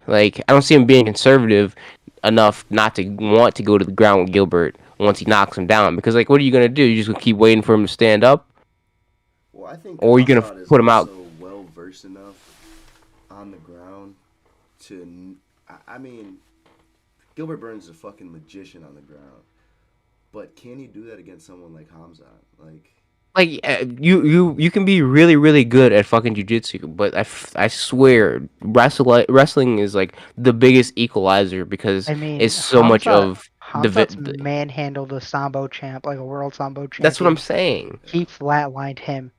him being conservative enough not to want to go to the ground with Gilbert once he knocks him down. Because like, what are you gonna do? You just gonna keep waiting for him to stand up, Well, I think or are you gonna Hamzat is put him out? also well versed enough on the ground to. I mean, Gilbert Burns is a fucking magician on the ground, but can he do that against someone like Hamzat? Like you can be really really good at fucking jujitsu, but I swear wrestling is like the biggest equalizer because I mean, it's so much of Hamzat's manhandled a Sambo champ, like a world Sambo champion. That's what I'm saying. He flatlined him.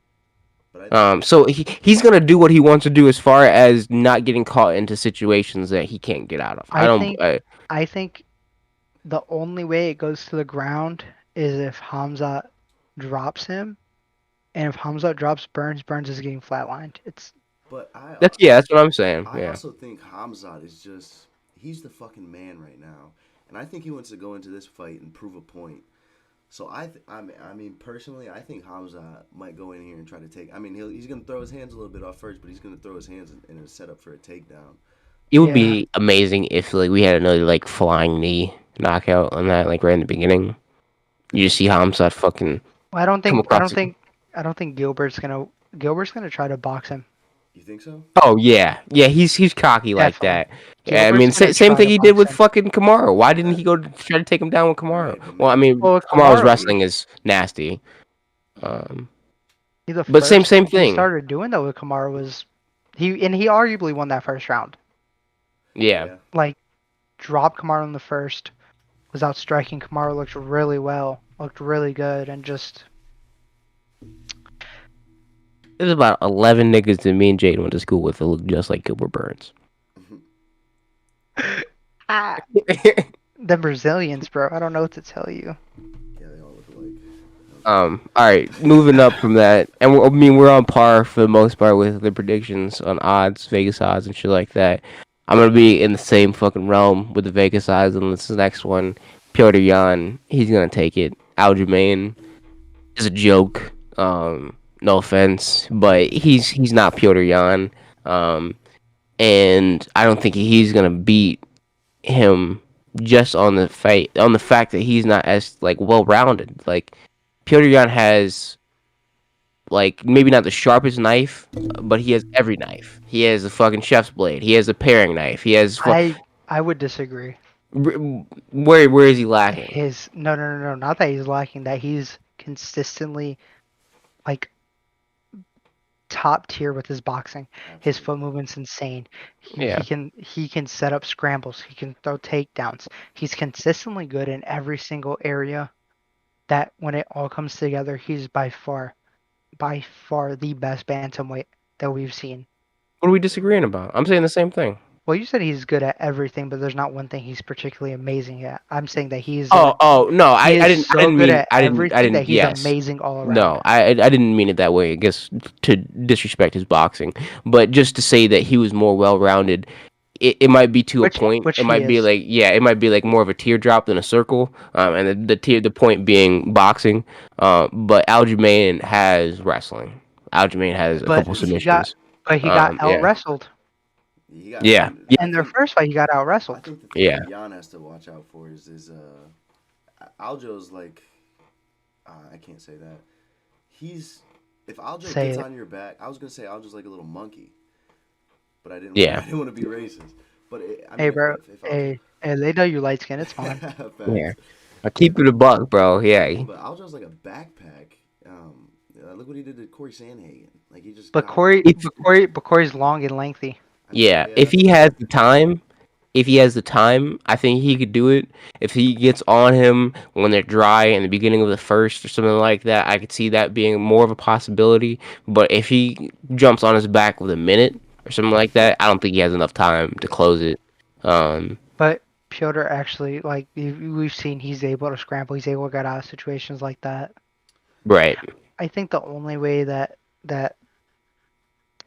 So he's gonna do what he wants to do as far as not getting caught into situations that he can't get out of. I think the only way it goes to the ground is if Hamzat drops him, and if Hamzat drops Burns, Burns is getting flatlined. That's what I'm saying. I also think Hamzat is he's the fucking man right now, and I think he wants to go into this fight and prove a point. So I mean personally, I think Hamzat might go in here and try to take. I mean he's gonna throw his hands a little bit off first, but he's gonna throw his hands in a setup for a takedown. It would be amazing if like we had another like flying knee knockout on that like right in the beginning. You just see Hamzat fucking. Well, I don't think Gilbert's gonna try to box him. You think so? Oh yeah, he's cocky like that. Yeah, I mean, same thing he did with fucking Kamaru. Why didn't he go to try to take him down with Kamaru? Well, I mean, Kamaru's wrestling is nasty. But same thing. He started doing that with Kamaru was he arguably won that first round. Yeah. Like, dropped Kamaru in the first, was out striking Kamaru, looked really well, looked really good, and just. There's about 11 niggas that me and Jaydin went to school with that look just like Gilbert Burns. The Brazilians, bro. I don't know what to tell you. Yeah, they all look alike. All right, moving up from that, and I mean we're on par for the most part with the predictions on odds, Vegas odds, and shit like that. I'm gonna be in the same fucking realm with the Vegas odds on this next one. Piotr Jan, he's gonna take it. Aljamain is a joke. No offense, but he's not Piotr Jan. Um, and I don't think he's gonna beat him just on the fact that he's not as like well rounded. Like Piotr Jan has like maybe not the sharpest knife, but he has every knife. He has a fucking chef's blade. He has a paring knife. He has I would disagree. where is he lacking? No, not that he's lacking. That he's consistently like top tier with his boxing. His foot movement's insane. Yeah. He can set up scrambles. He can throw takedowns. He's consistently good in every single area. That when it all comes together, he's by far the best bantamweight that we've seen. What are we disagreeing about? I'm saying the same thing. Well, you said he's good at everything, but there's not one thing he's particularly amazing at. I'm saying that he's Oh no, he I is didn't so I didn't good mean at I everything didn't that he's yes. amazing all around. No, I didn't mean it that way. I guess to disrespect his boxing, but just to say that he was more well rounded. It might be to a point. Which It he might be is. like it might be like more of a teardrop than a circle. And the point being boxing. But Aljamain has wrestling. Aljamain has a couple submissions. He got out Yeah. wrestled. Yeah. In their first fight, he got out I wrestled. think the thing that Jan has to watch out for is Aljo's like I can't say that. If Aljo gets on your back, I was gonna say Aljo's like a little monkey, but I didn't. I didn't want to be racist. But hey, bro. Hey, they know you light skin. It's fine. Yeah. I keep it a buck, bro. Yeah. But Aljo's like a backpack. Look what he did to Corey Sandhagen. Like he just. But Corey's long and lengthy. Yeah, if he has the time, I think he could do it. If he gets on him when they're dry in the beginning of the first or something like that, I could see that being more of a possibility. But if he jumps on his back with a minute or something like that, I don't think he has enough time to close it. But Piotr actually, like we've seen, he's able to scramble. He's able to get out of situations like that. Right. I think the only way that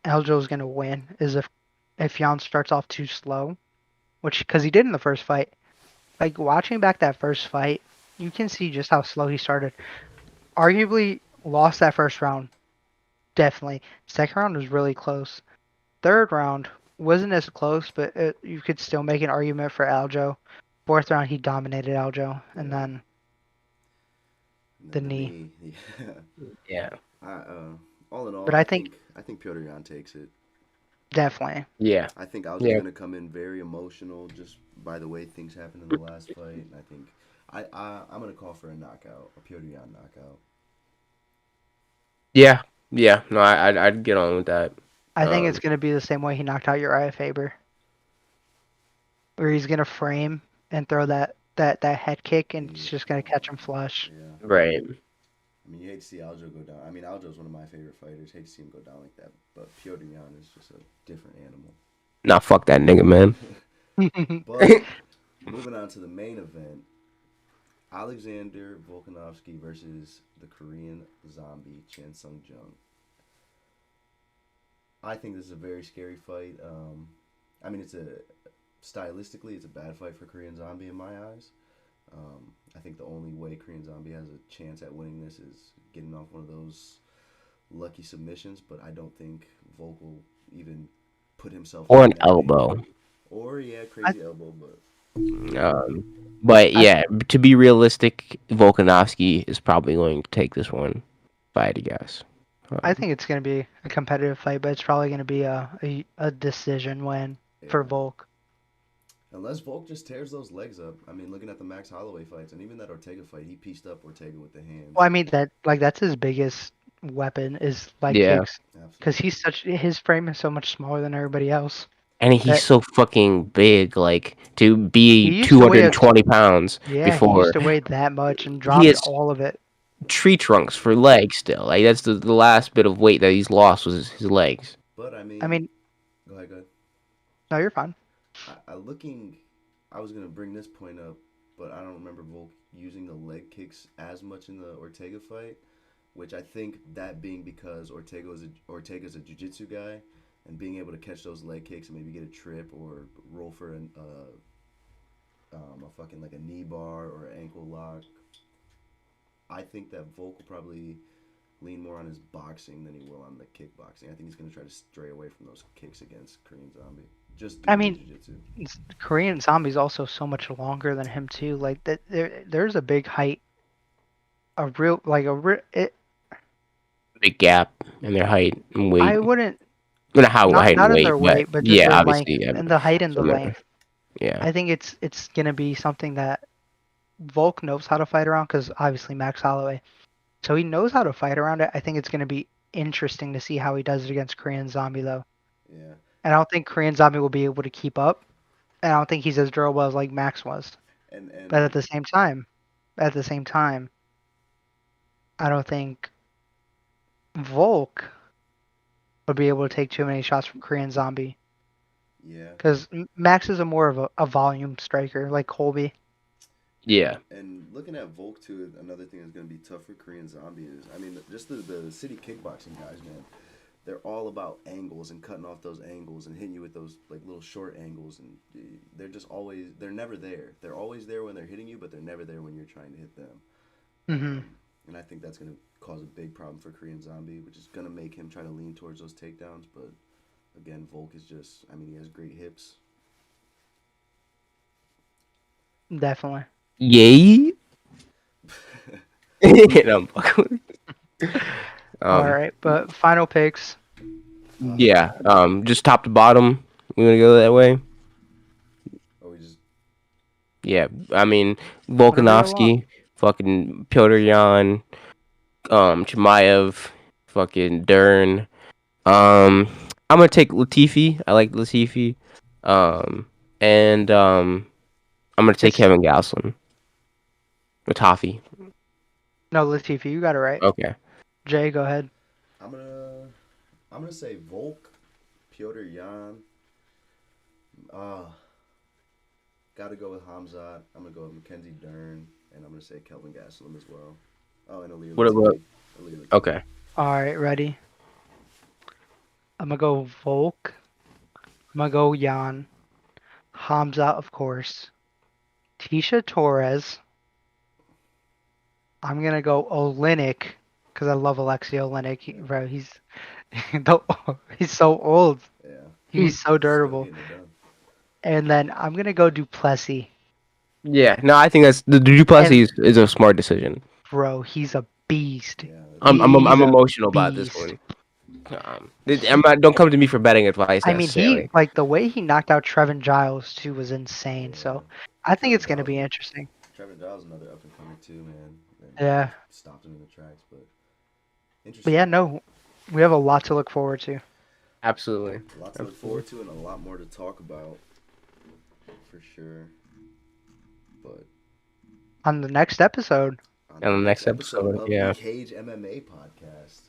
Aljo's gonna win is if Jan starts off too slow, which because he did in the first fight. Like watching back that first fight, you can see just how slow he started. Arguably lost that first round, definitely. Second round was really close. Third round wasn't as close, but you could still make an argument for Aljo. Fourth round, he dominated Aljo, and then the knee. Yeah. All in all, But I think Piotr Jan takes it. Definitely. Yeah. I think Aljo's gonna come in very emotional just by the way things happened in the last fight. And I think I'm gonna call for a knockout, a Piotr Jan knockout. Yeah. Yeah. No, I'd get on with that. I think it's gonna be the same way he knocked out Uriah Faber, where he's gonna frame and throw that head kick, and it's just gonna catch him flush. Yeah. Right. I mean, you hate to see Aljo go down. I mean, Aljo's one of my favorite fighters. Hate to see him go down like that. But Piotr Jan is just a different animal. Nah, fuck that nigga, man. But moving on to the main event, Alexander Volkanovsky versus the Korean zombie Seung Jung. I think this is a very scary fight. I mean, stylistically, it's a bad fight for Korean Zombie in my eyes. I think the only way Korean Zombie has a chance at winning this is getting off one of those lucky submissions, but I don't think Volk will even put himself... Or an elbow. Or, crazy elbow, but... But, to be realistic, Volkanovsky is probably going to take this one, if I had to guess. I think it's going to be a competitive fight, but it's probably going to be a decision win for Volk. Unless Volk just tears those legs up. I mean, looking at the Max Holloway fights, and even that Ortega fight, he pieced up Ortega with the hands. Well, I mean, that's his biggest weapon is leg kicks. Because his frame is so much smaller than everybody else. And he's so fucking big, like, to be 220 pounds before. He used to weigh that much and dropped all of it. Tree trunks for legs still. Like, that's the last bit of weight that he's lost was his legs. But, I mean... Go ahead. No, you're fine. I was going to bring this point up. but I don't remember Volk using the leg kicks as much in the Ortega fight, which I think that being because Ortega's a jiu-jitsu guy, and being able to catch those leg kicks and maybe get a trip or roll for a fucking like a knee bar or an ankle lock. I think that Volk will probably lean more on his boxing than he will on the kickboxing. I think he's going to try to stray away from those kicks against Korean Zombie. Just due I to mean, jiu-jitsu. Korean Zombie's also so much longer than him too. Like that, there's a big height, a real like a real. Big gap in their height and weight. I wouldn't Not how height and not in weight, their but weight, but just yeah, their length obviously, yeah. and the height and the So, length. yeah. I think it's gonna be something that Volk knows how to fight around because obviously Max Holloway, so he knows how to fight around it. I think it's gonna be interesting to see how he does it against Korean Zombie though. Yeah. And I don't think Korean Zombie will be able to keep up. And I don't think he's as durable as like Max was. And But at the same time, I don't think Volk would be able to take too many shots from Korean Zombie. yeah. Because Max is a more of a volume striker, like Colby. Yeah. And looking at Volk too, another thing that's going to be tough for Korean Zombie is, I mean, just the city kickboxing guys, man. They're all about angles and cutting off those angles and hitting you with those like little short angles, and they're never there. They're always there when they're hitting you, but they're never there when you're trying to hit them. Mm-hmm. And I think that's going to cause a big problem for Korean Zombie, which is going to make him try to lean towards those takedowns. But again, Volk is just, I mean, he has great hips. Definitely. Yay. No, I'm fucking with you. All right, but final picks. Yeah. Just top to bottom. We gonna go that way. Oh, we just Yeah. I mean, Whatever you want. Volkanovsky, fucking Piotr Jan, Chimaev, fucking Dern. I'm gonna take Latifi. I like Latifi. And I'm gonna take Kevin Gastelum. Latifi. No, Latifi, you got it right. Okay. Jay, go ahead. I'm gonna say Volk, Piotr Jan. Gotta go with Hamzat. I'm gonna go with Mackenzie Dern, and I'm gonna say Kelvin Gastelum as well. Oh, and Aaliyah. What about? Aaliyah. Okay. All right, ready? I'm gonna go Volk. I'm gonna go Jan. Hamza, of course. Tisha Torres. I'm gonna go Olenek because I love Alexei Olenek. Bro, he's so old. Yeah. He's so durable. Still getting it done. And then I'm gonna go Duplessis. Yeah. No, I think that's the Duplessis is a smart decision. Bro, he's a beast. Yeah. I'm He's a emotional about this beast. one. Don't come to me for betting advice. I mean, necessarily. the way he knocked out Trevin Giles too was insane. So I think it's gonna be interesting. Trevin Giles, another up and comer too, man. And Yeah. Stopped him in the tracks, but But interesting. yeah, no, we have a lot to look forward to. Absolutely. A lot to look forward to and a lot more to talk about, for sure. But On the next episode. On the next episode, of yeah. the Cage MMA podcast.